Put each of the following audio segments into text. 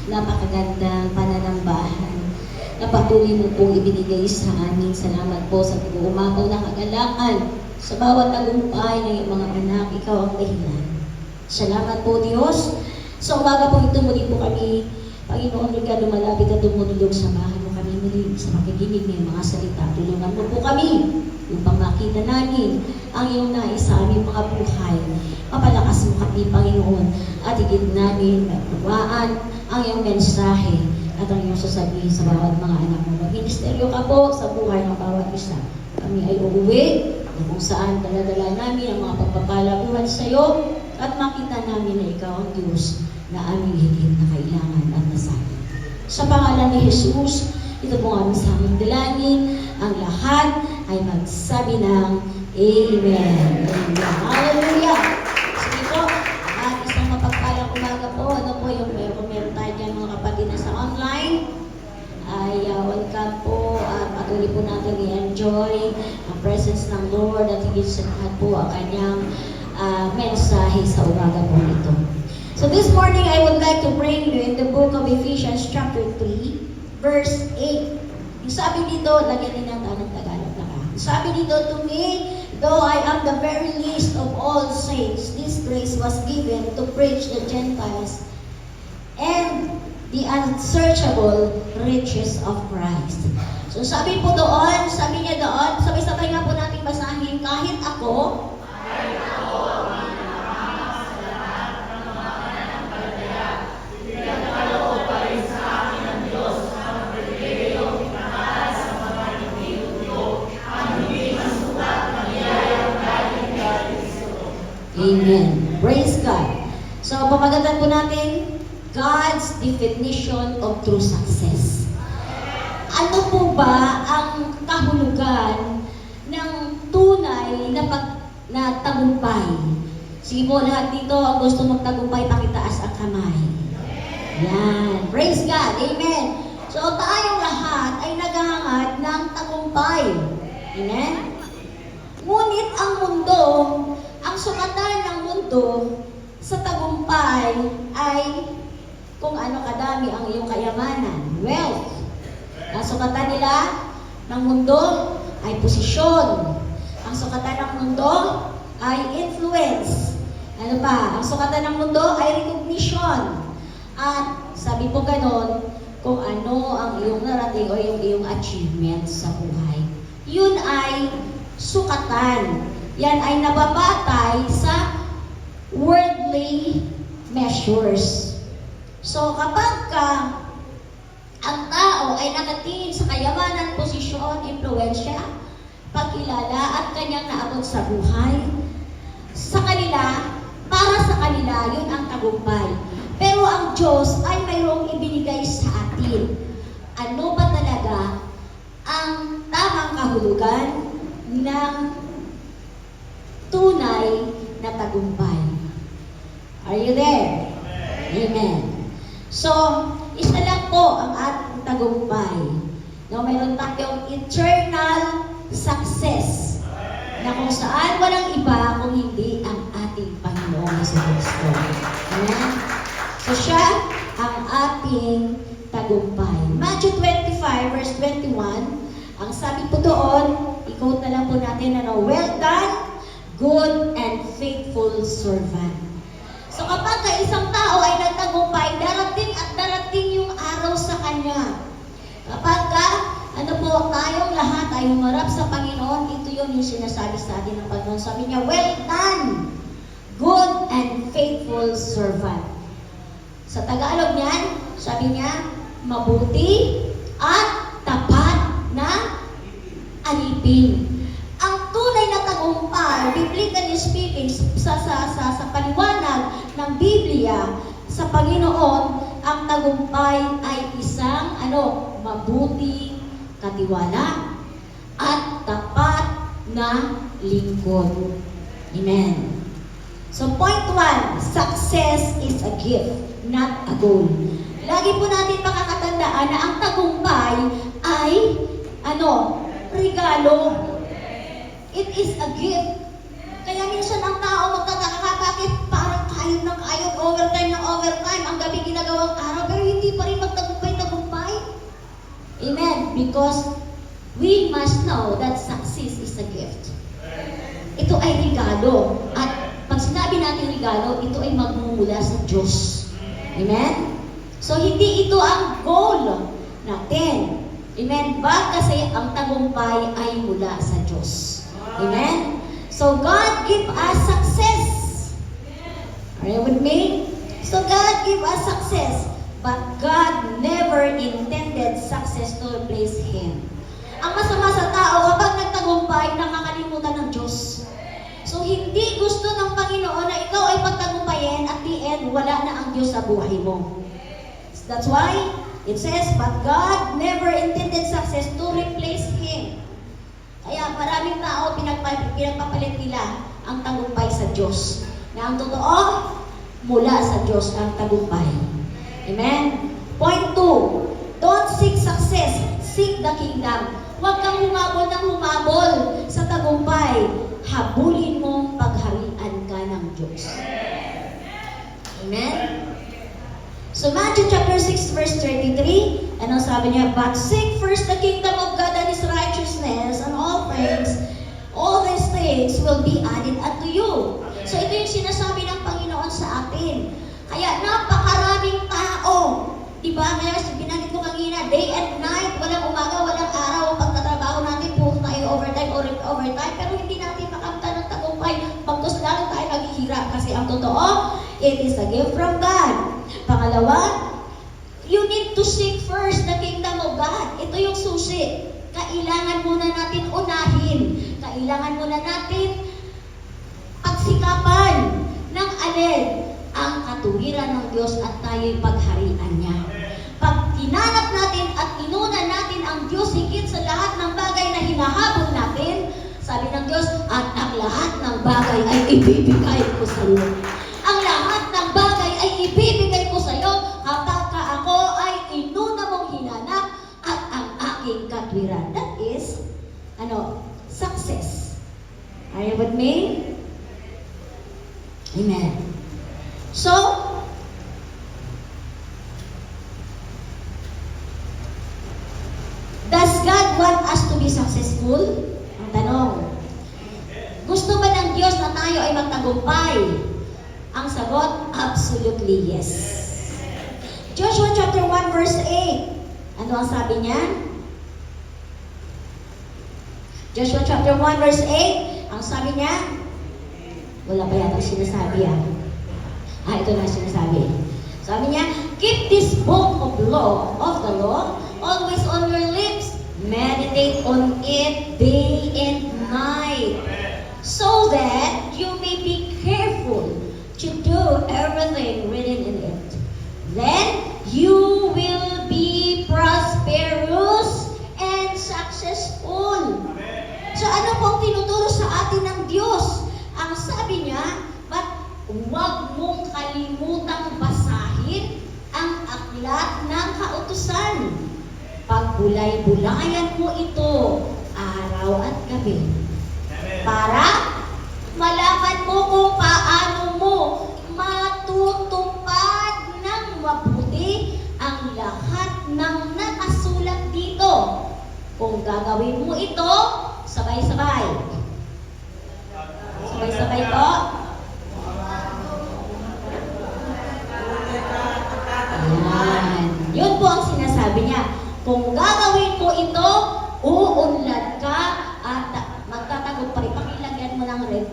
napakagandang pananambahan na patuloy mo pong ibinigay sa amin. Salamat po sa pag-uumapaw na kagalakan sa bawat tagumpay ng iyong mga anak. Ikaw ang dahilan. Salamat po, Diyos. Sa umaga po ito, muli po kami, Panginoon, ka lumalapit at tumutulog sa bahay mo kami muli sa makikinig ng mga salita. Tulungan mo po kami upang makita namin ang iyong nais sa aming mga buhay. Mapalakas mo kami, Panginoon, at higit namin magpawaan ang iyong mensahe at ang iyong sasabihin sa bawat mga anak mo. Mag-ministeryo ka po sa buhay ng bawat isa. Kami ay uuwi na kung saan daladala namin ang mga pagpapalaguan sa iyo at makita namin na ikaw ang Diyos na aming higit na kailangan at nasabi. Sa pangalan ni Jesus, ito po ang sa aming dalangin. Ang lahat ay magsabi ng Amen. Amen. Hallelujah! Sige po, at isang mapagpalang umaga po. Ano po yung meron tayo dyan mga kapatid na sa online? Ay welcome po at patuloy po natin i-enjoy ang presence ng Lord at higit sa lahat po ang kanyang mensahe sa umaga po ito. So this morning, I would like to bring you in the book of Ephesians chapter 3, verse 8. Yung sabi dito, lagyan din ng tanong Tagalog na ka. Sabi dito, to me, though I am the very least of all saints, this grace was given to preach the Gentiles and the unsearchable riches of Christ. So sabi po doon, sabi niya doon, sabay-sabay nga po natin basahin, kahit ako, Amen. Praise God. So, papagatan po natin, God's definition of true success. Ano po ba ang kahulugan ng tunay na tagumpay? Sige po, lahat dito ang gusto magtagumpay, pakitaas ang kamay. Yan. Praise God. Amen. So, tayong lahat ay naghahangad ng tagumpay. Amen? Ngunit ang mundo, ang sukatan ng mundo sa tagumpay ay kung ano kadami ang iyong kayamanan, wealth. Ang sukatan nila ng mundo ay posisyon. Ang sukatan ng mundo ay influence. Ano pa? Ang sukatan ng mundo ay recognition. At sabi po ganon, kung ano ang iyong narating o yung iyong achievements sa buhay. Yun ay sukatan. Yan ay nababatay sa worldly measures. So kapag ang tao ay nakatingin sa kayamanan, posisyon, impluensya, pagkilala at kanyang naabot sa buhay, sa kanila, para sa kanila, yun ang tagumpay. Pero ang Diyos ay mayroong ibinigay sa atin. Ano ba talaga ang tamang kahulugan ng tunay na tagumpay? Are you there? Amen. So, isa lang po ang ating tagumpay. No, mayroon tayong eternal success na kung saan walang iba kung hindi ang ating Panginoong Jesucristo. Amen? So, siya ang ating tagumpay. Matthew 25 verse 21, ang sabi po doon, i-quote na lang po natin, well done, good and faithful servant. So kapag isang tao ay nagtagumpay, darating at darating yung araw sa kanya. Kapag tayong lahat ay humarap sa Panginoon, ito yun yung sinasabi sa atin ng Panginoon. Sabi niya, well done, good and faithful servant. Sa Tagalog niyan, sabi niya, mabuti at tapat na alipin. Ang tunay na tagumpay, biblically speaking, sa paliwanag ng Biblia, sa Panginoon, ang tagumpay ay isang mabuti, katiwala, at tapat na lingkod. Amen. So point 1, success is a gift, not a goal. Lagi po natin makakatandaan na ang tagumpay ay regalo. It is a gift. Kaya minsan ang tao magtataka, bakit parang kayod ng kayod, overtime ng overtime, ang gabi ginagawang araw, pero hindi pa Because we must know that success is a gift. Ito ay regalo. At pag sinabi natin regalo, ito ay magmumula sa Diyos. Amen? So, hindi ito ang goal natin. Amen? Kasi ang tagumpay ay mula sa Diyos. Amen? So, God give us success. Are you with me? So, God give us success. But God never intended success to replace Him. Ang masama sa tao, kapag nagtagumpay, nakakalimutan ng Diyos. So, hindi gusto ng Panginoon na ikaw ay pagtagumpayin at the end, wala na ang Diyos sa buhay mo. That's why it says, but God never intended success to replace Him. Kaya maraming tao pinagpapalit nila ang tagumpay sa Diyos. Na ang totoo, mula sa Diyos ang tagumpay. Amen? Point 2, don't seek success, seek the kingdom. Huwag kang humabol ng humabol sa tagumpay. Habulin mong pagharian ka ng Diyos. Amen? So Matthew chapter 6 verse 33, anong sabi niya? But seek first the kingdom of God and His righteousness, and all these things will be added unto you. So ito yung sinasabi ng Panginoon sa atin. Kaya napakaraming tao, diba? Ngayon, binanggit ko kanina, day and night, walang umaga, walang araw, pagtatrabaho natin, puro tayo overtime, pero hindi natin makamta ng tagumpay. Pagkus lalo tayo naghihirap kasi ang totoo, it is a gift from God. Pangalawa, you need to seek first the kingdom of God. Ito yung susi. Kailangan muna natin unahin. Kailangan muna natin pagsikapan ng alin ang katuwiran ng Diyos at tayo'y pagharian niya. Pag tinanap natin at inuna natin ang Diyos higit sa lahat ng bagay na hinahabol natin, sabi ng Diyos, at ang lahat ng bagay ay ibibigay ko sa iyo. Ang lahat ng bagay ay ibibigay ko sa iyo kapag ka ako ay inuna mong hinanap at ang aking katwiran. That is, success. Are you with me? Amen. So, does God want us to be successful? Ang tanong. Gusto ba ng Diyos na tayo ay magtagumpay? Ang sagot, absolutely yes. Joshua chapter 1 verse 8. Ano ang sabi niya? Joshua chapter 1 verse 8. Ang sabi niya, wala pa yata sinasabi ito na sinasabi. Sabi niya, keep this book of the law always on your lips. Meditate on it day and night. So that you may be careful to do everything written in it. Then you will be prosperous and successful. So ano pong tinuturo sa atin ng Diyos? Ang sabi niya, but huwag mong kalimutang basahin ang aklat ng kautusan. Pagbulay-bulayan mo ito araw at gabi. Para malaman mo kung paano mo matutupad ng mabuti ang lahat ng nakasulat dito. Kung gagawin mo ito, sabay-sabay. Sabay-sabay po. Ayan. Yun po ang sinasabi niya. Kung gagawin mo ito, uunlad ka at magtatagumpay. Pakilagyan mo ng red,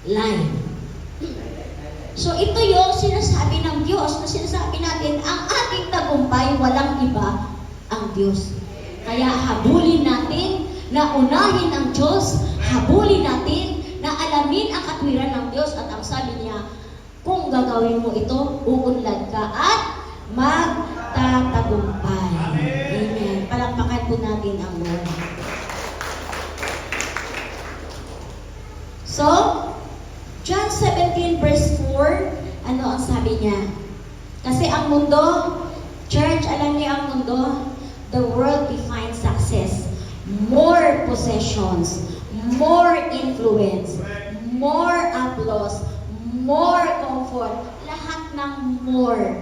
line. So ito yung sinasabi ng Diyos na sinasabi natin, ang ating tagumpay, walang iba, ang Diyos. Kaya habulin natin na unahin ang Diyos, habulin natin na alamin ang katwiran ng Diyos at ang sabi niya, kung gagawin mo ito, uunlad ka at magtatagumpay. Amen. Palakpakan po natin ang Lord. So, John 17 verse 4, ano ang sabi niya? Kasi ang mundo, church, alam niyo ang mundo, the world defines success. More possessions, more influence, more applause, more comfort, lahat ng more.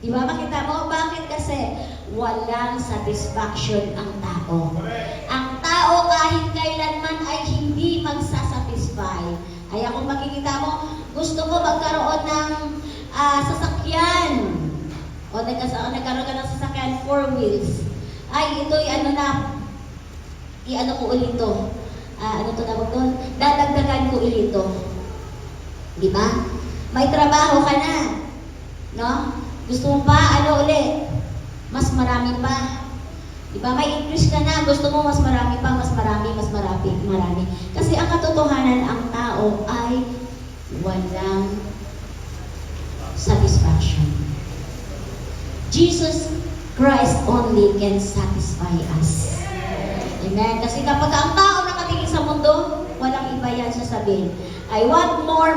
Di ba? Makita mo, bakit? Kasi walang satisfaction ang tao. Ang tao kahit kailanman ay hindi magsasatisfy. Kaya kung makikita mo, gusto mo magkaroon ng sasakyan, o nagkaroon ka ng sasakyan 4 wheels, ay ito'y i-ano ko ulit to. Ano to tawag doon? Dadagdagan ko ulit to. Di ba? May trabaho ka na. No? Gusto mo pa, ulit? Mas marami pa. Di ba? May increase ka na. Gusto mo mas marami pa, mas marami. Kasi ang katotohanan, ang tao ay walang satisfaction. Jesus Christ only can satisfy us. Amen. Kasi kapag ang tao nakatingin sa mundo, walang iba yan sasabihin. I want more.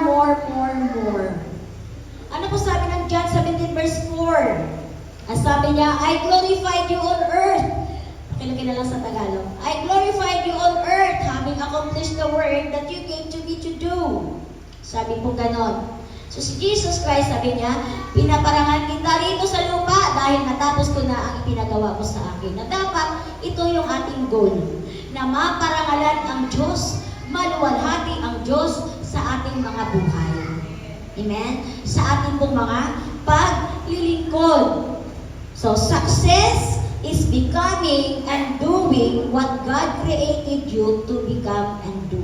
Ano po sabi ng John 17 verse 4? Ang sabi niya, I glorified you on earth. Pakilagay na lang sa Tagalog. I glorified you on earth, having accomplished the work that you gave to me to do. Sabi po ganon. So si Jesus Christ, sabi niya, pinaparangal kita rito sa lupa dahil natapos ko na ang ipinagawa mo sa akin. Na dapat, ito yung ating goal. Na maparangalan ang Diyos, maluwalhati ang Diyos sa ating mga buhay. Amen? Sa ating pong mga paglilingkod. So, success is becoming and doing what God created you to become and do.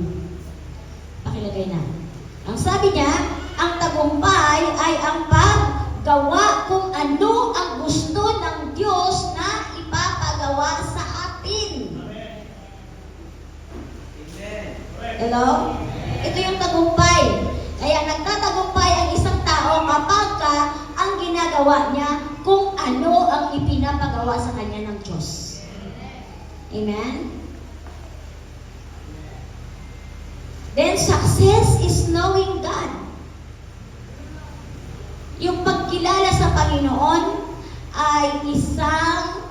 Pakilagay na. Ang sabi niya, ang tagumpay ay ang paggawa kung ano ang gusto ng Diyos na ipapagawa sa atin. Hello? Ito yung tagumpay. Kaya nagtatagumpay ang isang tao kapag ang ginagawa niya kung ano ang ipinapagawa sa kanya ng Diyos. Amen? Then success is knowing God. Yung pagkilala sa Panginoon ay isang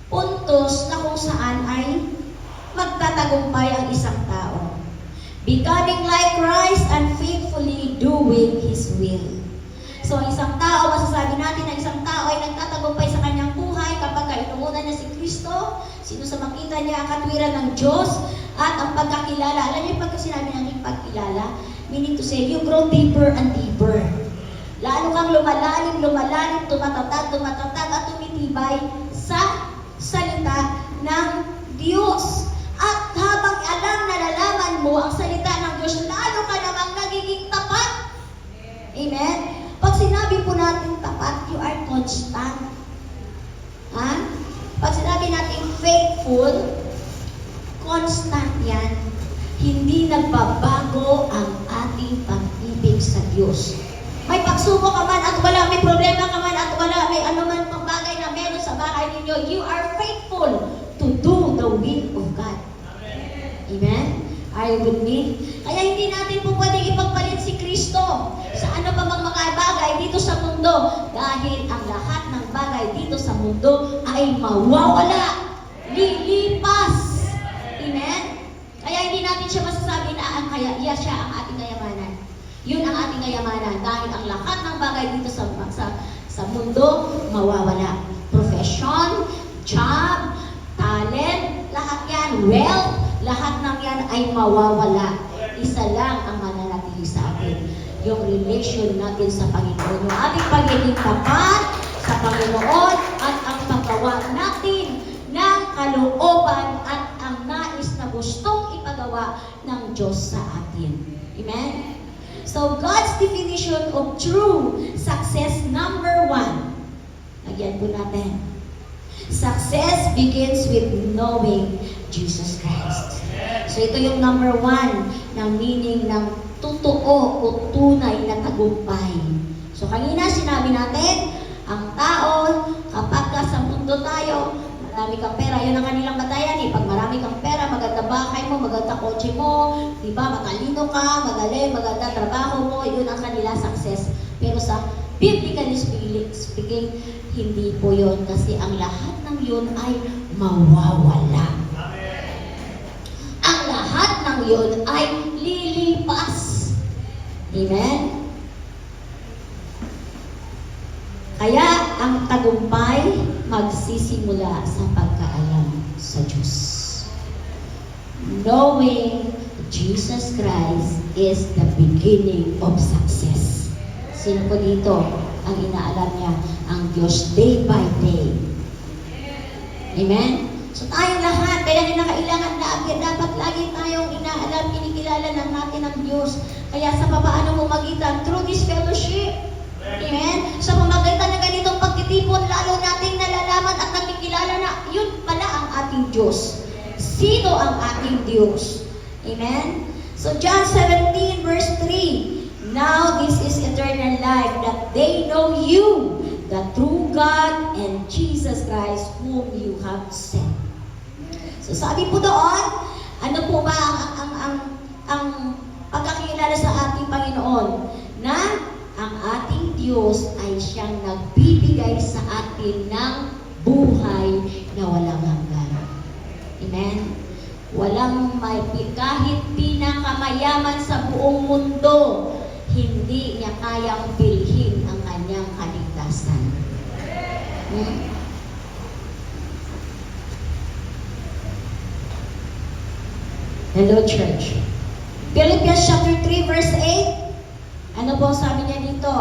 puntos na kung saan ay magtatagumpay ang isang tao. Becoming like Christ and faithfully doing His will. So, isang tao, masasabi natin na isang tao ay nagtatagumpay sa kanyang buhay kapag inuunan niya si Kristo, sino sa makita niya ang katwiran ng Diyos, at ang pagkakilala. Alam niyo, pagka sinabi namin pagkilala, meaning to say, you grow deeper and deeper. Lalo kang lumalalim, tumatatag, at tumitibay sa salita ng Diyos. At habang nalalaman mo ang salita ng Diyos, lalo ka namang nagiging tapat. Amen? Pag sinabi po natin tapat, you are constant. Ha? Pag sinabi natin faithful, constant yan. Hindi nagbabago ang ating pag-ibig sa Diyos. May pagsubok ka man at wala, may problema ka man at wala, may anuman pang bagay na meron sa bahay ninyo, you are faithful to do the will of God. Amen? Are you with me? Kaya hindi natin po pwedeng ipagpalit si Kristo sa ano pa mang mga bagay dito sa mundo. Dahil ang lahat ng bagay dito sa mundo ay mawawala. Lilipas. Amen? Kaya hindi natin siya masasabi na siya ang ating kayamanan. Yun ang ating kayamanan. Dahil ang lahat ng bagay dito sa mundo mawawala. Profession, job, talent, lahat yan, wealth, lahat ng yan ay mawawala. Isa lang ang mananatili sa atin. Yung relation natin sa Panginoon. Yung ating pagiging tapat sa Panginoon at ang paggawa natin ng kalooban at ang nais na gustong ipagawa ng Diyos sa atin. Amen? So, God's definition of true success, number 1. Lagyan po natin. Success begins with knowing Jesus Christ. So ito yung number 1 ng meaning ng totoo o tunay na tagumpay. So kanina sinabi natin, ang tao, kapag sa mundo tayo, marami kang pera, yun ang kanilang batayan eh. Pag marami kang pera, maganda bahay mo, maganda kotse mo, diba, matalino ka, magaling, maganda trabaho mo, yun ang kanila success. Pero sa biblically speaking, hindi po yun kasi ang lahat ng yun ay mawawala. Ang lahat ng yun ay lilipas. Amen? Kaya ang tagumpay magsisimula sa pagkaalam sa Diyos. Knowing Jesus Christ is the beginning of success. Sino po dito ang inaalam niya ang Diyos day by day? Amen? So tayo lahat, kaya kinakailangan dapat lagi tayong inaalam, kinikilala lang natin ang Diyos. Kaya sa papaano mo magitan? Through this fellowship. Amen? Sa pamamagitan ng ganitong pagtitipon, lalo nating nalalaman at nakikilala na yun pala ang ating Diyos. Sino ang ating Diyos? Amen? So John 17 verse 3, Now this is eternal life, that they know you, the true God, and Jesus Christ, whom you have sent. So sabi po doon, ano po ba ang pagkakilala sa ating Panginoon? Na ang ating Diyos ay siyang nagbibigay sa atin ng buhay na walang hanggan. Amen? Walang kahit pinakamayaman sa buong mundo, hindi niya kayang bilhin ang kanyang kaligtasan. Hello, church. Philippians chapter 3 verse 8. Ano po sabi niya dito?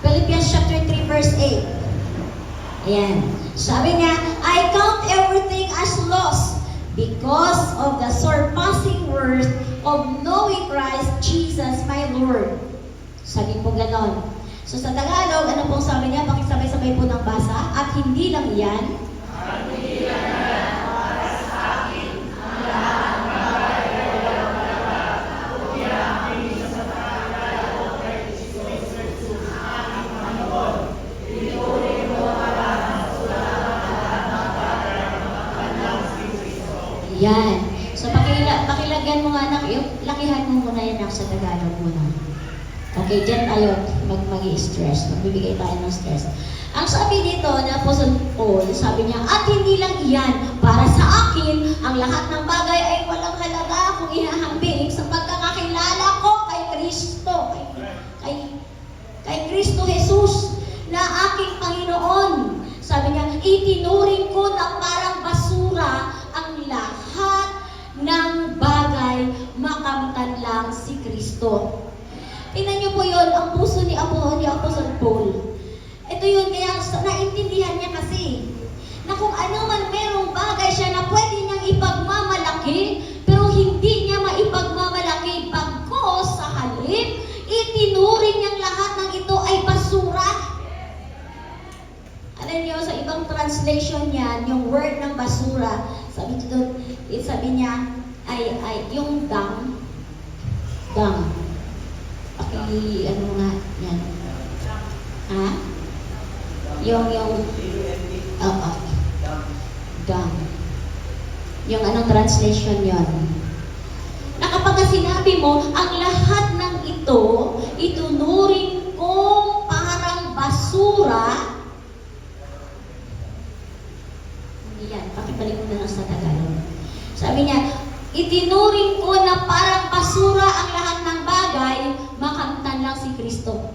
Philippians chapter 3 verse 8. Ayan. Sabi niya, I count everything as loss because of the surpassing worth of knowing Christ Jesus my Lord. Sabi po ganon. So sa Tagalog, ano pong sabi niya? Pakisabay-sabay po ng basa. At hindi lang yan. At hindi lang yan. Para sa akin, ang lahat ng bagay ay walang halaga. Kundi ang aking sa pagkakala ko kay Jesus ang aking Panginoon. Ituloy mo ang lahat ng sulat ng lahat ng bagay ng kanyang si Kristo. Yan. So pakilagyan mo nga lakihan mo muna yan sa Tagalog muna. Okay, dyan tayo mag-i-stress. Magbibigay tayo ng stress. Ang sabi dito na Apostle Paul, sabi niya, at hindi lang iyan, para sa akin, ang lahat ng bagay ay walang halaga kung ihahambing sa pagkakakilala ko kay Kristo. Kay Kristo Jesus na aking Panginoon. Sabi niya, itinuring ko na parang basura ang lahat ng bagay, makamtan lang si Kristo. Tingnan niyo po yun, ang puso ni Apostle Paul. Ito yun, kaya naintindihan niya kasi na kung ano man merong bagay siya na pwede niyang ipagmamalaki, pero hindi niya maipagmamalaki bagkos sa halip, itinuring niyang lahat ng ito ay basura. Alam niyo, sa ibang translation niyan, yung word ng basura, sabi niya, ay yung dung. Ano nga, yan. Ha? Yung, dung. Yung anong translation yon? Na kapag sinabi mo, ang lahat ng ito, itunuring ko parang basura. Hindi yan, pakibalik mo na lang sa Tagalog. Sabi niya, itinuring ko na parang basura ang lahat ng bagay, makamtan lang si Kristo.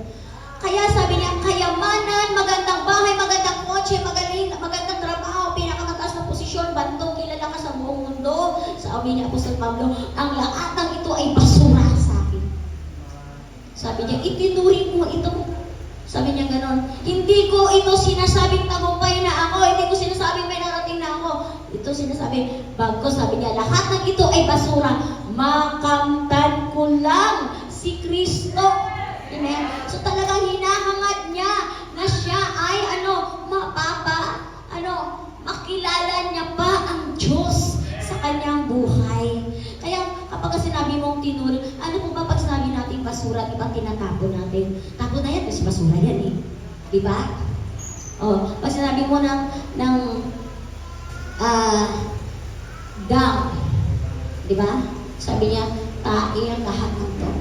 Kaya sabi niya, kayamanan, magandang bahay, magandang kotse, magandang trabaho, pinakamataas na posisyon, bantong, kilala ka sa buong mundo. Sabi niya Apostol Pablo, ang lahat ng ito ay basura sa akin. Sabi niya, itinuring ko ito. Sabi niya ganon, hindi ko ito sinasabing tagumpay na ako, hindi ko sinasabing may narating na ako. Ito sinasabi, bago sabi niya, lahat ng ito ay basura, makamtan ko lang si Kristo. Amen? So talagang hinahangad niya na siya ay makilala niya pa ang Diyos sa kanyang buhay. Kaya kapag sinabi mong tinuring, ano po ba pag sinabi natin basura, di ba tinatapon natin? Tapon na yan, kasi basura yan eh. Di ba? O, pag sinabi mo ng dung, di ba? Sabi niya, tae ang lahat ng to.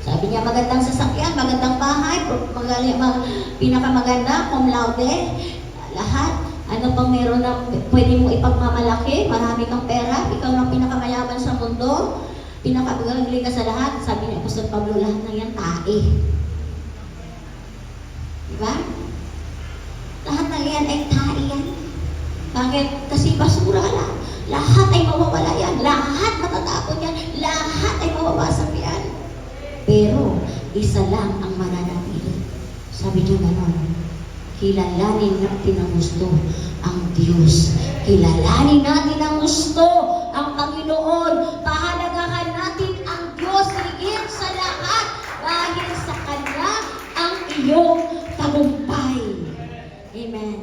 Sabi niya, magandang sasakyan, magandang bahay, pinakamaganda, cum laude, lahat. Ano pang meron na pwede mo ipagmamalaki, marami kang pera, ikaw ang pinakamayaman sa mundo, pinakagaling ka sa lahat. Sabi ni Apostol Pablo, lahat na yan tae. Diba? Lahat ng yan ay tae yan. Bakit? Kasi basura lang. Lahat ay mawawala yan. Lahat matatapon yan. Lahat ay mawawasak yan. Pero, isa lang ang mananatili. Sabi niya gano'n, kilalanin natin ang gusto ang Diyos. Kilalanin natin ang gusto ang Panginoon. Pahalagahan natin ang Diyos higit sa lahat dahil sa Kanya ang iyong tagumpay. Amen.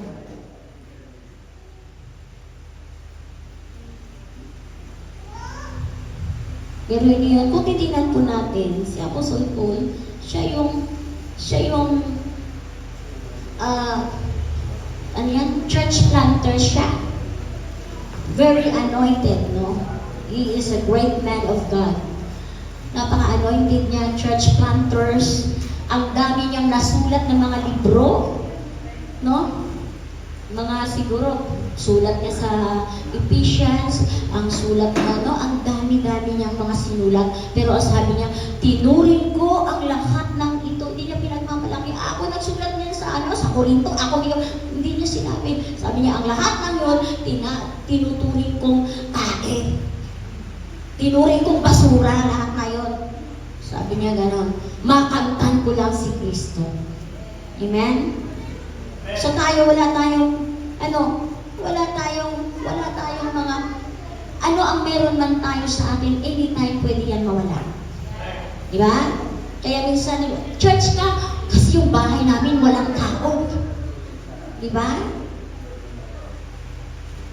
Pero hindi yun, kung titignan po natin, si Apostle Paul, siya yung ano yan, church planter siya. Very anointed, no? He is a great man of God. Napaka-anointed niya, church planters. Ang dami niyang nasulat ng mga libro, no? Mga siguro, sulat niya sa Ephesians, ang sulat niya, no? Ang dami-dami niyang mga sinulat. Pero ang sabi niya, tinuring ko ang lahat ng ito. Hindi niya pinagmamalaki. Ako nagsulat niya sa Korinto. Ako hindi niya sinabi. Sabi niya, ang lahat ng yun, tinuturing kong kain. Tinuring kong basura lahat na yun. Sabi niya ganon, makantan ko lang si Kristo. Amen? So tayo, wala tayong mga, ano ang meron man tayo sa atin, anytime pwede yan mawala. Di ba? Kaya minsan, church ka, kasi yung bahay namin walang tao. Di ba?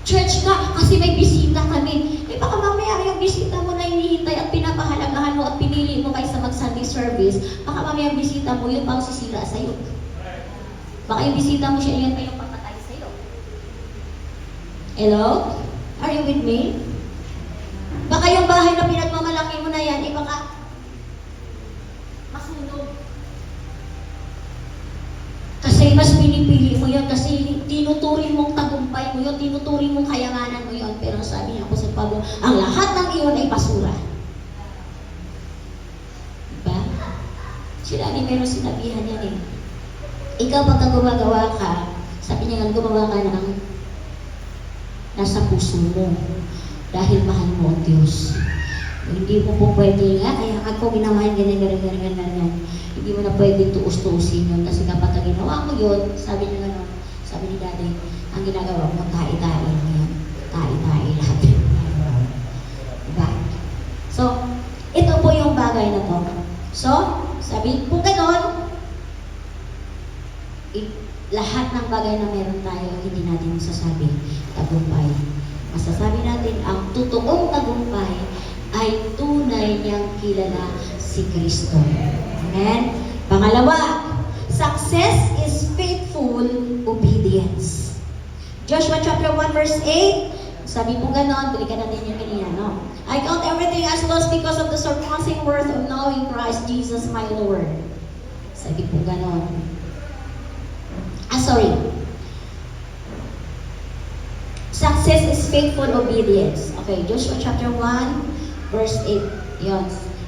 Church ka, kasi may bisita kami. Eh baka mamaya yung bisita mo na hinihintay at pinapahalagahan mo at pinili mo kaysa mag-Sunday service, baka mamaya yung bisita mo, yun bang sisira sa'yo. Baka yung bisita mo siya, yan pa yung papatay sa'yo. Hello? Are you with me? Baka yung bahay na pinagmamalaki mo na yan, eh baka masunog. Kasi mas pinipili mo yun, kasi tinuturing mong tagumpay mo yun, tinuturing mong kayamanan mo yun. Pero sabi niya po sa Pablo, ang lahat ng iyon ay basura. Diba? Sila ni meron sinabihan yan eh. Ikaw pagka gumagawa ka, sabi niya nga gumawa ka ng nasa puso mo dahil mahal mo ang Diyos. Hindi mo po pwede nga, kaya ako ginawa yung ganyan. Hindi mo na pwede tuus-tuusin yun kasi kapag ginawa mo yun, sabi niya gano'n, sabi ni Daddy, ang ginagawa mo, tae-tae lang yun. Tae-tae lahat. Diba? So, ito po yung bagay na to. So, sabi, kung gano'n, lahat ng bagay na meron tayo, hindi natin masasabi tagumpay. Masasabi natin, ang totoong tagumpay ay tunay niyang kilala si Kristo. Amen? Pangalawa, success is faithful obedience. Joshua chapter 1 verse 8, sabi po ganon, balikan natin yung kanina, no? I count everything as lost because of the surpassing worth of knowing Christ Jesus my Lord. Sabi po ganon. Success is faithful obedience. Okay, Joshua chapter 1, verse 8. Yun.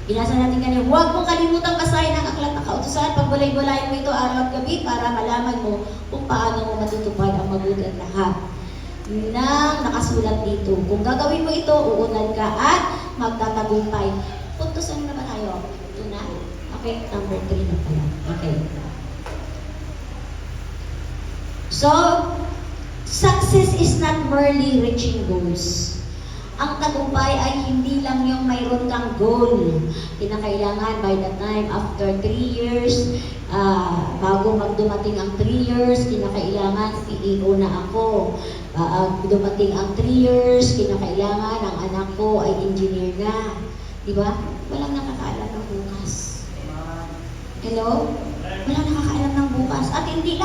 Binasa natin kanina, huwag mong kalimutang basahin ang aklat ng kautusan. Pagbulay-bulayan mo ito araw at gabi para malaman mo kung paano mo matutupad ang mabuti at lahat na nakasulat dito. Kung gagawin mo ito, uunan ka at magtatagumpay. Puntusan na ba tayo? Ito na. Okay, number 3 na pala. Okay. So, success is not merely reaching goals. Ang tagumpay ay hindi lang yung mayroon kang goal. Kinakailangan by the time after 3 years, bago magdumating ang 3 years, kinakailangan CEO na ako. Dumating ang 3 years, kinakailangan ang anak ko ay engineer na. Diba? Walang nakakaalam ng bukas. Hello? Walang nakakaalam ng bukas. At hindi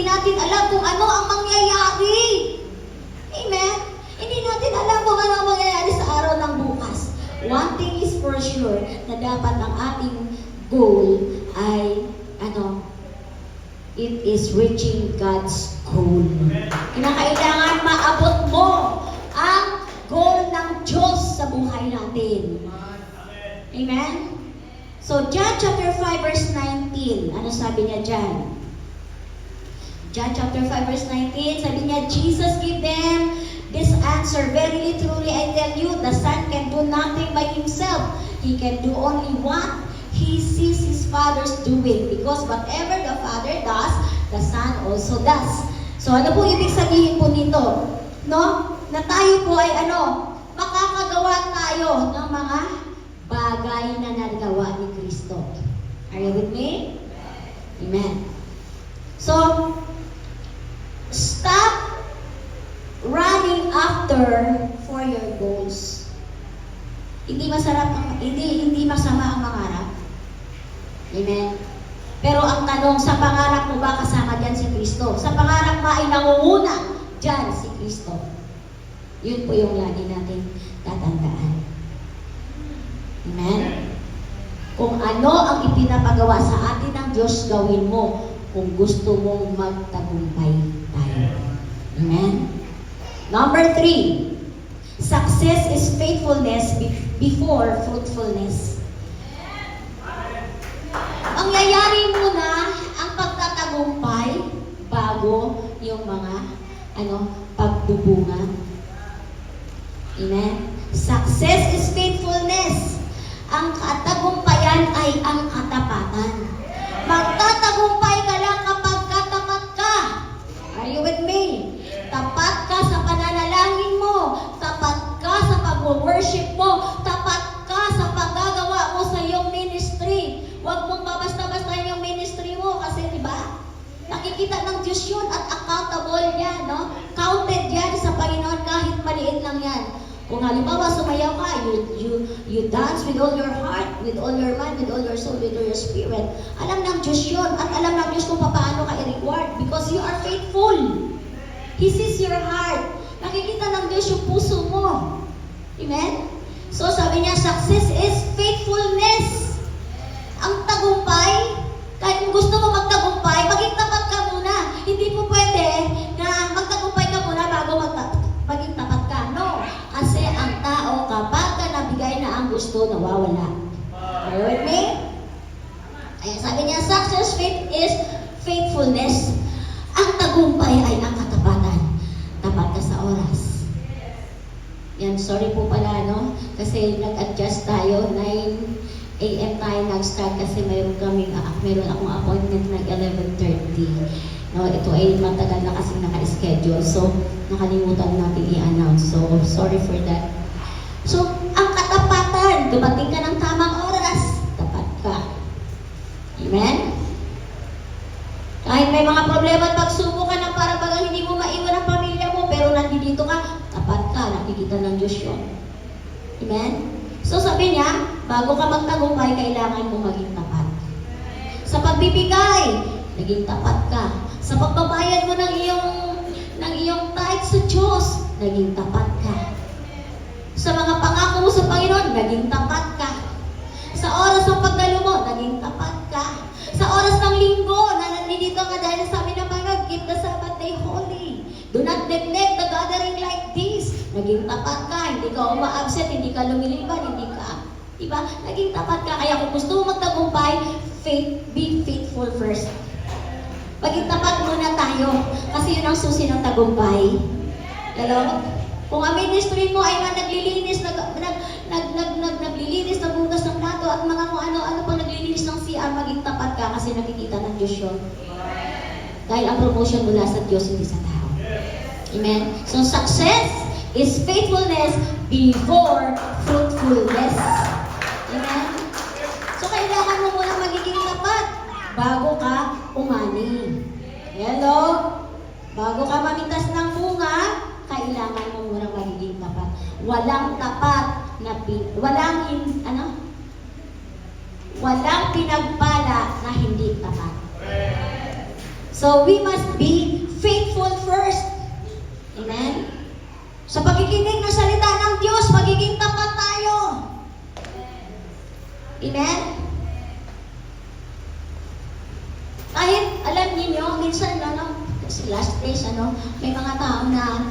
natin alam kung ano ang mangyayari. Amen? Hindi natin alam kung ano ang mangyayari sa araw ng bukas. One thing is for sure, na dapat ang ating goal ay, it is reaching God's goal. Kinakailangan maabot mo ang goal ng Diyos sa buhay natin. Amen? So, John chapter 5 verse 19, ano sabi niya dyan? John chapter 5 verse 19, sabi niya, Jesus gave them this answer, "Verily, truly, I tell you, the Son can do nothing by himself. He can do only what he sees his Father's doing, because whatever the Father does, the Son also does." So ano po ibig sabihin po nito? No? Na tayo po ay makakagawa tayo ng mga bagay na nagawa ni Kristo. Are you with me? Amen. So, stop running after for your goals. Hindi masama ang mangarap. Amen. Pero ang tanong, sa pangarap mo ba kasama diyan si Kristo? Sa pangarap ba ay nangunguna diyan si Kristo? Yun po yung lagi natin tatandaan. Amen. Kung ano ang ipinapagawa sa atin ng Diyos, gawin mo kung gusto mong magtagumpay tayo. Amen. Number 3, success is faithfulness before fruitfulness. Mangyayari muna ang pagtatagumpay bago yung mga pagbubunga. Amen. Success is faithfulness. Ang katagumpayan ay ang katapatan. Magtatagumpay ka lang kapag katapat ka. Are you with me? Tapat ka sa pananalangin mo. Tapat ka sa pag-worship mo. Tapat ka sa paggagawa mo sa iyong ministry. Huwag mong babasta-basta yung ministry mo kasi diba? Nakikita ng Diyos yun at accountable yan, no? Counted yan sa Panginoon kahit maliit lang yan. Kung halimbawa sumayaw ka, you dance with all your heart, with all your mind, with all your soul, with all your spirit. Alam ng Diyos yun at alam ng Diyos kung paano ka i-reward because you are faithful. He sees your heart. Nakikita ng Diyos yung puso mo. Amen? So sabi niya, success is faithfulness. Ang tagumpay, kahit kung gusto mo magtagumpay, maging tapat ka muna. Hindi po pwede na magtagumpay ka muna bago maging tapat ka. No. Kasi ang tao, kapag ka nabigay na ang gusto, nawawala. Are you with me? Ayan, sabi niya, success is faithfulness. Ang tagumpay ay ang katapatan. Tapat ka sa oras. Yan, sorry po pala, no? Kasi nag-adjust tayo, 9 a.m. tayo nag-start kasi meron akong appointment ng 11:30. No, ito ay matagal na kasi naka-schedule. So, nakalimutan natin i-announce. So, sorry for that. So, ang katapatan, dumating ka ng tamang oras, tapat ka. Amen? Kahit may mga problema at pagsubok ka ng para bagang hindi mo maiwan ang pamilya mo, pero nandito ka, tapat ka, nakikita ng Diyos yun. Amen? So sabi niya, bago ka magtagumpay, kailangan mo maging tapat. Sa pagbibigay, naging tapat ka. Sa pagbabayad mo ng iyong tithe sa Diyos, naging tapat ka. Sa mga pangako mo sa Panginoon, naging tapat ka. Sa oras ng pagdalo mo, naging tapat ka. Sa oras ng linggo, na nandito ka dahil sabi ng Panginoon, keep the Sabbath day holy. Do not neglect the gathering like this. Naging tapat ka, hindi ka uma-absent, hindi ka lumiliban, hindi ka, diba? Naging tapat ka. Kaya kung gusto mo magtagumpay, be faithful first. Maging tapat muna tayo, kasi yun ang susi ng tagumpay. Hello? Kung ang ministry mo ay naglilinis, naglilinis, nagbugas ng plato, at mga kung ano-ano pang naglilinis ng CR, maging tapat ka kasi nakikita ng Diyos yun. Dahil ang promotion mula sa Diyos, hindi sa tao. Amen? So, success is faithfulness before fruitfulness. Amen? So, kailangan mo muna magiging tapat bago ka umani. Hello? Bago ka mamitas ng bunga, kailangan mo muna magiging tapat. Walang tapat na walang pinagpala na hindi tapat. So, we must be faithful first. Amen? Sa pakikinig ng salita ng Diyos, magiging tapat tayo. Amen? Kahit, alam niyo, minsan, kasi last days, may mga tao na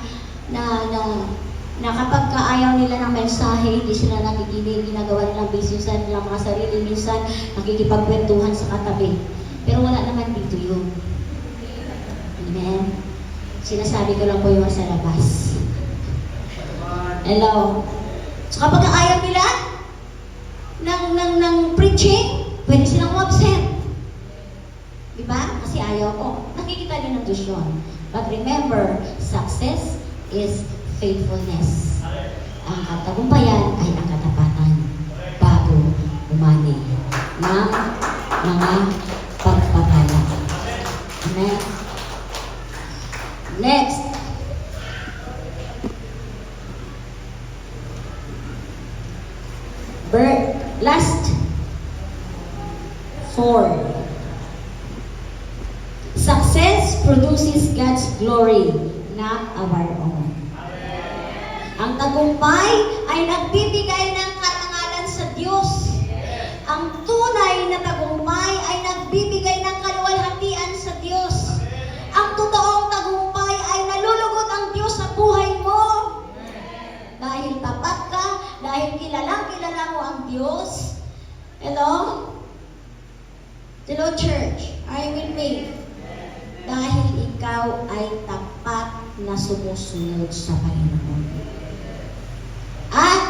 kapag kaayaw nila ng mensahe, hindi sila nakikinig, ginagawa nilang business nilang mga sarili, minsan nakikipagkwentuhan sa katabi. Pero wala naman dito yun. Sinasabi ko lang po yung sa labas. Hello? So kapag ayaw nila ng preaching, pwede silang absent. Diba? Kasi ayaw ko. Nakikita din ng Diyos yun. But remember, success is faithfulness. Ang katagumpayan ay ang katapatan bago umani ng mga pagpapala. Amen? Next. Last 4. Success produces God's glory, not our own. Ang tagumpay ay nagbibigay ng karangalan sa Diyos. Ang tunay na tagumpay ay nagbibigay ng kaluwalhatian sa Diyos. Ang totoong tagumpay ay nalulugod ang Diyos sa buhay mo. Dahil tapat ka, dahil kilala mo ang Diyos. Hello? Hello, church. Are you with me? Dahil ikaw ay tapat na sumusunod sa Panginoon. At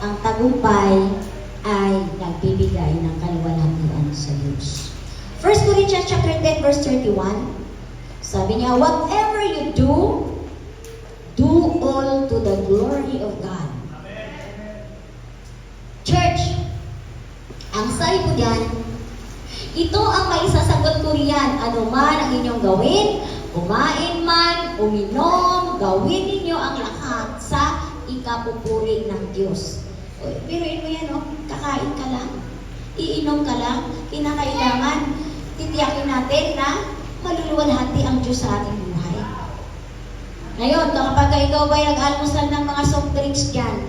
ang tagumpay ay nagbibigay ng kaluwalhatian sa Diyos. 1 Corinthians chapter 10 verse 31, sabi niya, whatever you do, do all to the glory of God. Church, ang sabi ko diyan, ito ang maisasagot ko riyan. Ano man ang inyong gawin, kumain man, uminom, gawin ninyo ang lahat sa ikapupuri ng Diyos. Biruin mo yan, kakain ka lang, iinom ka lang, kinakailangan, titiyakin natin na maluluwalhati ang Diyos sa ating buhay. Ngayon, kapag ikaw ba'y nag-almusal ng mga soft drinks dyan,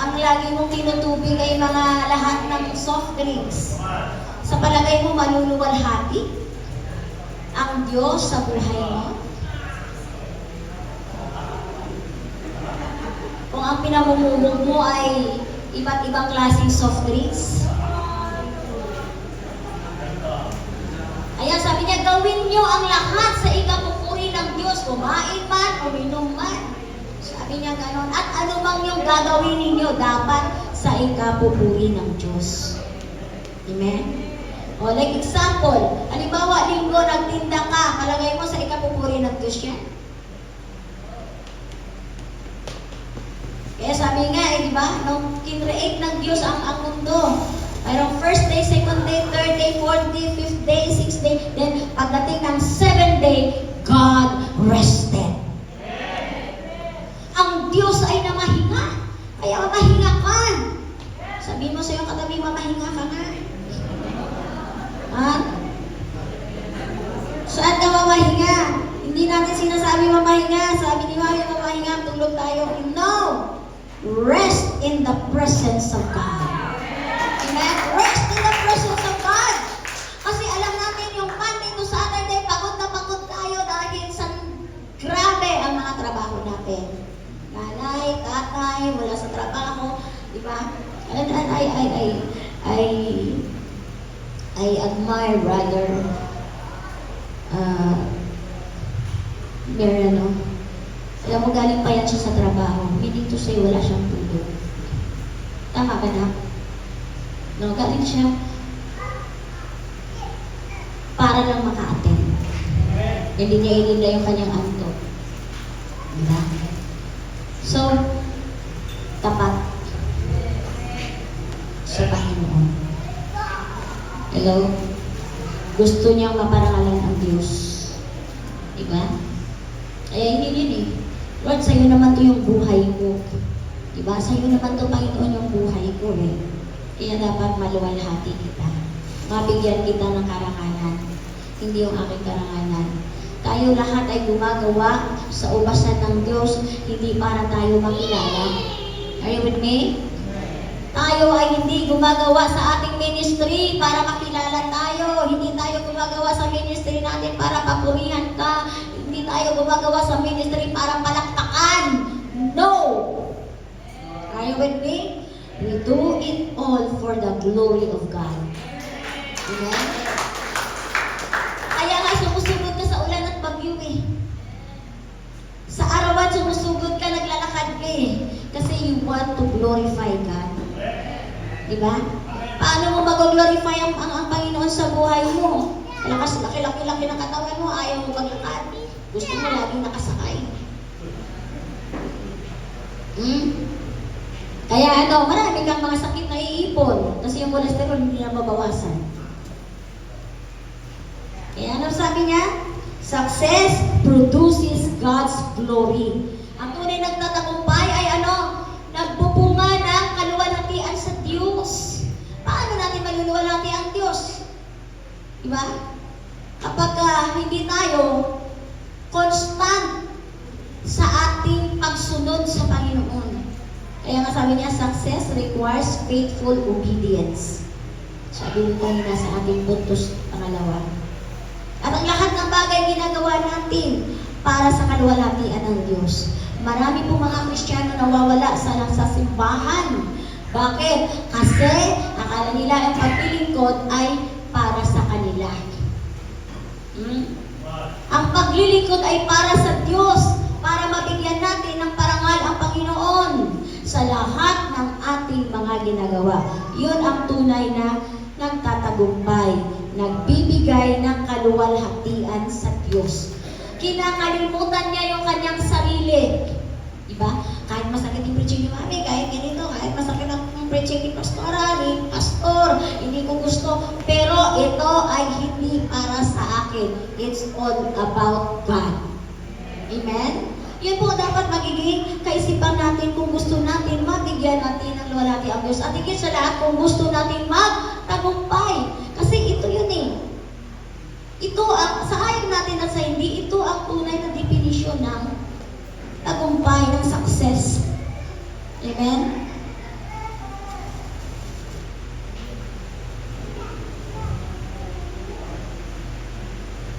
ang lagi mong tinutubig ay mga lahat ng soft drinks. Sa palagay mo, maluluwalhati ang Diyos sa buhay mo? Kung ang pinamumulong mo ay iba't ibang klaseng soft drinks. Ayan, sabi niya, gawin niyo ang lahat sa ikapupuri ng Diyos. Kumain man, uminom man. Sabi niya ganon. At ano bang yung gagawin ninyo dapat sa ikapupuri ng Diyos. Amen? O, like example, halimbawa, linggo, nagtinda ka, kalagay mo sa ikapupuri ng Diyos yan. Kaya sabi nga, di ba, nung kinreate ng Diyos ang mundo, mayroong first day, second day, third day, fourth day, fifth day, sixth day, then pagdating ng seventh day, God rested. Ang Diyos ay namahinga. Kaya mamahinga ka. Sabi mo sa iyong katabi, mamahinga ka nga. Ha? Saan ka mamahinga? Hindi natin sinasabi mamahinga. Sabi ni Mario, mamahinga, tulog tayo. No! Rest in the presence of God. Amen? Rest in the presence of God. Kasi alam natin yung Monday to Saturday, pagod na pagod tayo dahil sa grabe ang mga trabaho natin. Nanay, tatay, wala sa trabaho, di ba? And I admire brother Mariano. Alam mo, galing pa yan siya sa trabaho. Meaning to say, wala siyang tulog. Tama ba na? No, galing siya para lang maka-attend. Hindi niya ininda yung kanyang antok. Diba? So, tapat sa Panginoon. Hello? Gusto niyang maparangalan ang Diyos. Diba? Kaya hindi yun eh. Lord, sa'yo naman to yung buhay ko. Diba? Sa'yo naman to, Panginoon, yung buhay ko eh. Kaya dapat maluwalhati kita. Mabigyan kita ng karangalan. Hindi yung aking karangalan. Tayo lahat ay gumagawa sa ubasan ng Diyos, hindi para tayo makilala. Are you with me? Tayo ay hindi gumagawa sa ating ministry para makilala tayo. Hindi tayo gumagawa sa ministry natin para papurihan ka. Hindi tayo gumagawa sa ministry para palakpakan. No! Are you with me? We do it all for the glory of God. Amen? bakit sumusugod ka, naglalakad ka eh? Kasi you want to glorify God. Diba? Paano mo mag-glorify ang Panginoon sa buhay mo? Lakas, laki-laki ng katawan mo, ayaw mo maglakad. Gusto mo laging nakasakay. Kaya marami kang mga sakit na iipon kasi yung cholesterol hindi na mabawasan. Kaya sabi niya? Success produces God's glory. Ang tunay nagtatagumpay ay nagbubunga ng kaluwalhatian sa Diyos. Paano natin maluluwalhati ang Diyos? Diba? Kapag hindi tayo constant sa ating pagsunod sa Panginoon. Kaya nga sabi niya, success requires faithful obedience. Sabi nito na sa ating puntos pangalawa. At ang lahat ng bagay ginagawa natin para sa kaluwalhatian ng Diyos. Marami po mga Kristiyano nawawala sa simbahan. Bakit? Kasi akala nila ang paglilingkod ay para sa kanila. Ang paglilingkod ay para sa Diyos, para mabigyan natin ng parangal ang Panginoon sa lahat ng ating mga ginagawa. Yun ang tunay na nagtatagumpay, nagbibigay ng kaluwalhatian sa Diyos. Kinakalimutan niya yung kanyang sarili. Diba? Kahit masakit yung preaching ni Mami, kahit ganito, kahit masakit ang preaching ni Pastora, ni Pastor, hindi ko gusto. Pero ito ay hindi para sa akin. It's all about God. Amen? Yun po dapat magiging kaisipan natin kung gusto natin mabigyan natin ng luwalhati ang Diyos. At higit sa lahat kung gusto natin magtagumpay. Kasi ito yun eh. Ito sa ayag natin at sa hindi, ito ang tunay na definisyon ng tagumpay, ng success. Amen?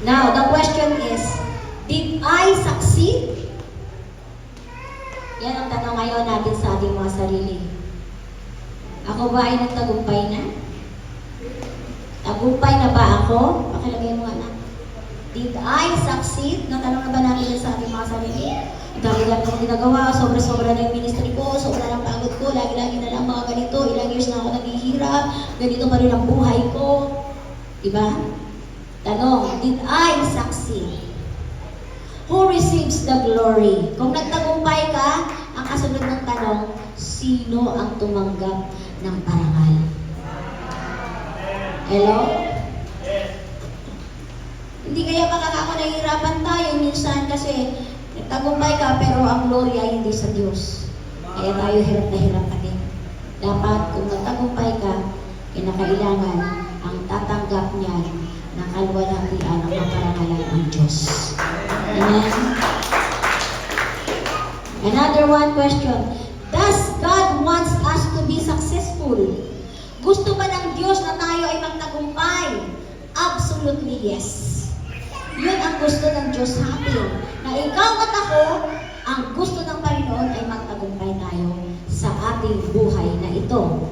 Now, the question is, did I succeed? Yan ang tanong ngayon natin sa ating mga sarili. Ako ba ay nagtagumpay na? Tagumpay na ba ako? Pakilagay mo anak. Did I succeed? Natanong na ba natin sa ating mga sarili? Dami-dami kong ginagawa, sobra-sobra na yung ministry ko, sobra ng pagod ko, lagi-lagi na lang mga ganito, ilang years na ako naghihirap, ganito pa rin ang buhay ko. Diba? Tanong, did I succeed? Who receives the glory? Kung nagtagumpay ka, ang kasunod ng tanong, sino ang tumanggap ng parangal? Hello? Hindi kaya ako nahihirapan tayo minsan kasi nagtagumpay ka pero ang glory ay hindi sa Diyos. Kaya tayo hirap na hirap pa din. Dapat kung nagtagumpay ka, kinakailangan ang tatanggap niya ng kaluwalhatian ang kaparangalan ang Diyos. Amen? Another one question. Does God wants us to be successful? Gusto ba ng Diyos na tayo ay magtagumpay? Absolutely yes. Yun ang gusto ng Diyos sa atin. Na ikaw at ako, ang gusto ng Panginoon ay magtagumpay tayo sa ating buhay na ito.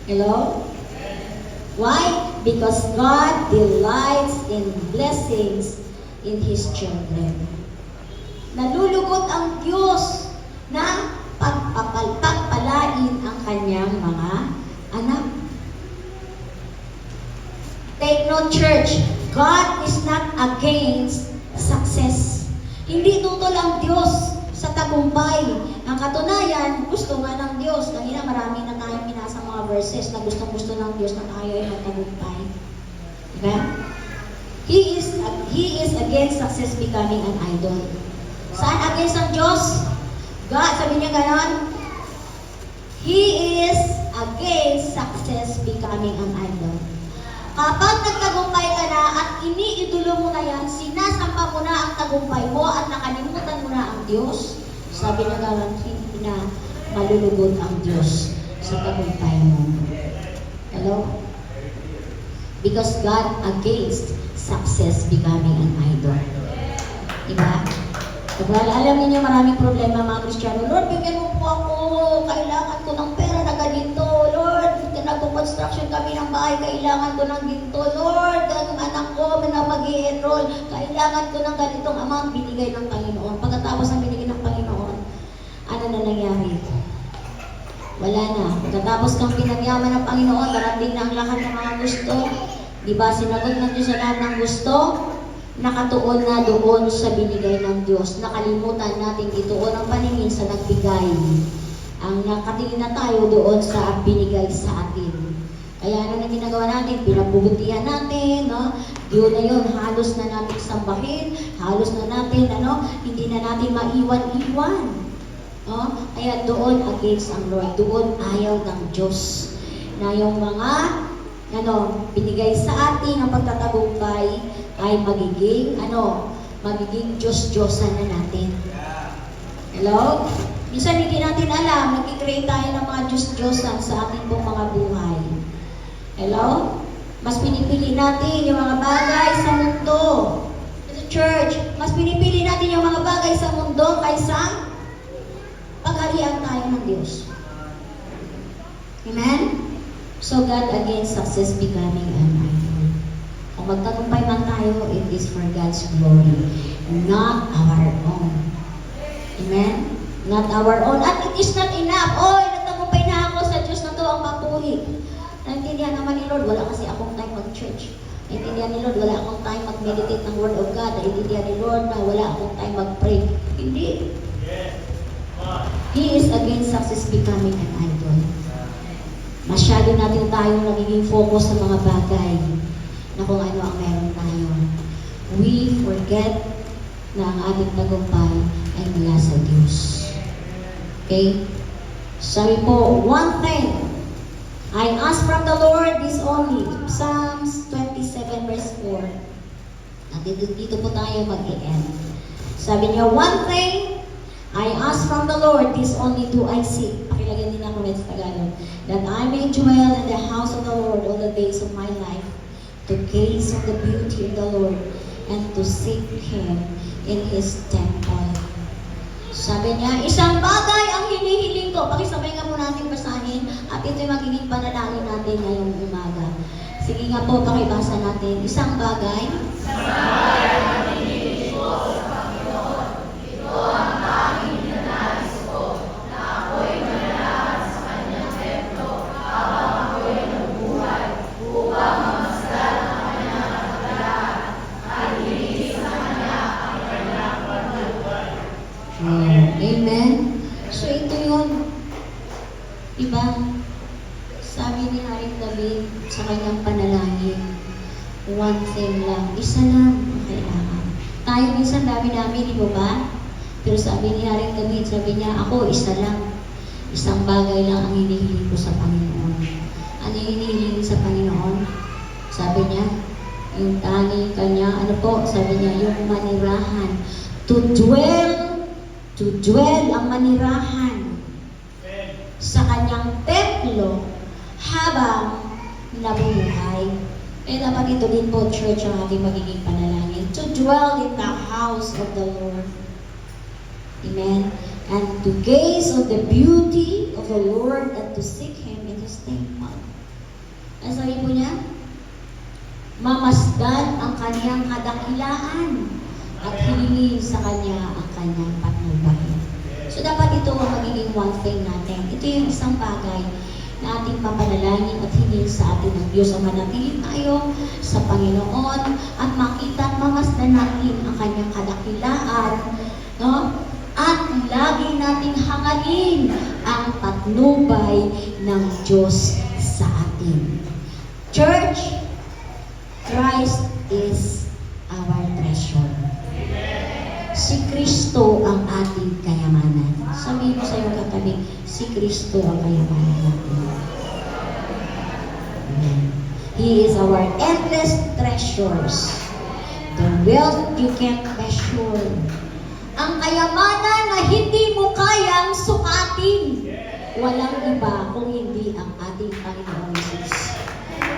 Hello? Why? Because God delights in blessings in His children. Nalulugod ang Diyos na pagpapalain ang kanyang mga anak. Take note, church, God is not against success. Hindi tutol ang Diyos sa tagumpay. Ang katunayan, gusto nga ng Diyos. Kanina marami na tayong minasa mga verses na gustong-gusto ng Diyos na tayo ay magtagumpay. Diba? He is against success becoming an idol. Saan against ang Diyos? God, sabi niya ganon. He is against success becoming an idol. Kapag nagtagumpay ka na at iniidolo mo na yan, sinasamba mo na ang tagumpay mo at nakalimutan mo na ang Diyos, sabi na ganon, hindi na malulugod ang Diyos sa tagumpay mo. Hello? Because God against success becoming an idol. Diba? Well, alam niyo maraming problema mga Kristiyano. Lord, bigyan mo po ako. Kailangan ko ng pera na ganito. Lord, nagpo-construction kami ng bahay. Kailangan ko ng ginto. Lord, ang anak ko na mag-i-enroll. Kailangan ko ng ganitong amount binigay ng Panginoon. Pagkatapos ng binigay ng Panginoon, ano na nangyari? Wala na. Pagkatapos kang pinagyaman ng Panginoon, darating na ang lahat ng mga gusto. Di ba, sinagot ng Diyos sa lahat ng gusto? Nakatuon na doon sa binigay ng Diyos. Nakalimutan natin ituon ang paningin sa nagbigay. Ang nakatingin na tayo doon sa binigay sa atin. Kaya ano na ginagawa natin? Pinabubutihan natin, no? Yun na yun, halos na natin sambahin, halos na natin, hindi na natin maiwan-iwan. No? Kaya doon against ang Lord, doon ayaw ng Diyos. Na yung mga, binigay sa atin ang pagtatagumpay, ay magiging Diyos-Diyosan na natin. Hello? Minsan hindi natin alam, nag-create tayo ng mga Diyos-Diyosan sa ating pong mga buhay. Hello? Mas pinipili natin yung mga bagay sa mundo. Sa church, mas pinipili natin yung mga bagay sa mundo kaysa pagharian tayo ng Diyos. Amen? So God against success becoming an idol. Kung magtagumpay man tayo, it is for God's glory, not our own. Amen? Not our own. At it is not enough. Oy, nagtagumpay na ako sa Diyos na to ang papuri. Naintindihan naman ni Lord, wala kasi akong time mag-church. Naintindihan ni Lord, wala akong time mag-meditate ng Word of God. Naintindihan ni Lord na wala akong time mag-pray. Hindi. He is against success becoming an idol. Masyado natin tayong nagiging focus sa mga bagay na kung ano ang meron tayo. We forget na ang ating tagumpay ay mula sa Diyos. Okay? Sabi po, one thing, I ask from the Lord this only. Psalms 27 verse 4. Dito po tayo mag-i-end. Sabi niya, one thing, I ask from the Lord, this only do I seek. Pakilagyan din ako sa Tagalog. That I may dwell in the house of the Lord all the days of my life, to gaze on the beauty of the Lord, and to seek Him in His temple. Sabi niya, isang bagay ang hinihiling ko. Pakisabay nga muna natin basahin at ito'y magiging panalangin natin ngayong umaga. Sige nga po, pakibasa natin. Isang bagay. Isang bagay ang hinihiling ko sa Panginoon. Ito ang tanging ninanais ko na ako'y manalangin sa Kanyang templo habang ako'y nabubuhay upang mamasdan ang Kanyang kadalaan at hinihiling sa Kanya ang Kanyang pagbubuhay. Amen. So ito yun. Diba? Sabi ni Haring David sa kanyang panalangin, one thing lang, isa lang ang kailangan. Tayo minsan dami-dami, di ba? Pero sabi ni Haring David, sabi niya, ako isa lang. Isang bagay lang ang hinihiling ko sa Panginoon. Ano yung hinihiling sa Panginoon? Sabi niya, yung tanging kanya, sabi niya, yung manirahan. To dwell ang manirahan sa kanyang templo habang nabubuhay. Eh dapat ito din po, church, ang ating magiging panalangin. To dwell in the house of the Lord. Amen. And to gaze on the beauty of the Lord and to seek Him in His temple. Ano sabi po niya? Mamasdan ang kanyang kadakilaan at hilingin sa Kanya ang Kanyang patnubay. So dapat ito ang magiging one thing natin. Ito yung isang bagay na ating papanalangin at hingin sa atin ng Diyos ang manatili tayo sa Panginoon at makita at mamasdan natin ang Kanyang kadakilaan, no? At lagi nating hangarin ang patnubay ng Diyos sa atin. Church, Christ is our treasure. Si Kristo ang ating kayamanan. Sabihin mo sa iyong katabi, si Kristo ang kayamanan natin. He is our endless treasures. The wealth you can't measure. Ang kayamanan na hindi mo kayang sukatin. Walang iba kung hindi ang ating Panginoon Jesus.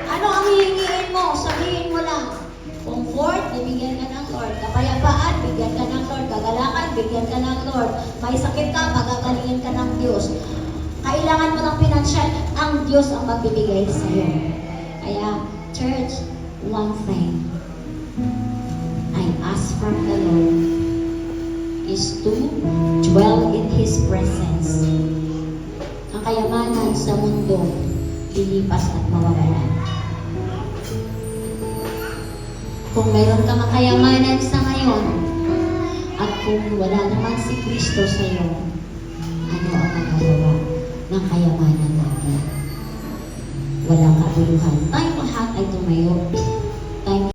Ano ang hihingin mo? Sabihin mo lang. Comfort, bibigyan ka ng Lord. Kapayapaan, bigyan ka ng Lord. Kagalakan, bigyan ka ng Lord. May sakit ka, magagalingin ka ng Diyos. Kailangan mo ng pinansyal, ang Diyos ang magbibigay sa iyo. Kaya, church, one thing. I ask from the Lord. is to dwell in His presence. Ang kayamanan sa mundo, lilipas at mawawala. Kung mayroon kang kayamanan sa ngayon, at kung wala naman si Kristo sa iyo, ano ang magagawa ng kayamanan natin? Walang kabuluhan. Tayo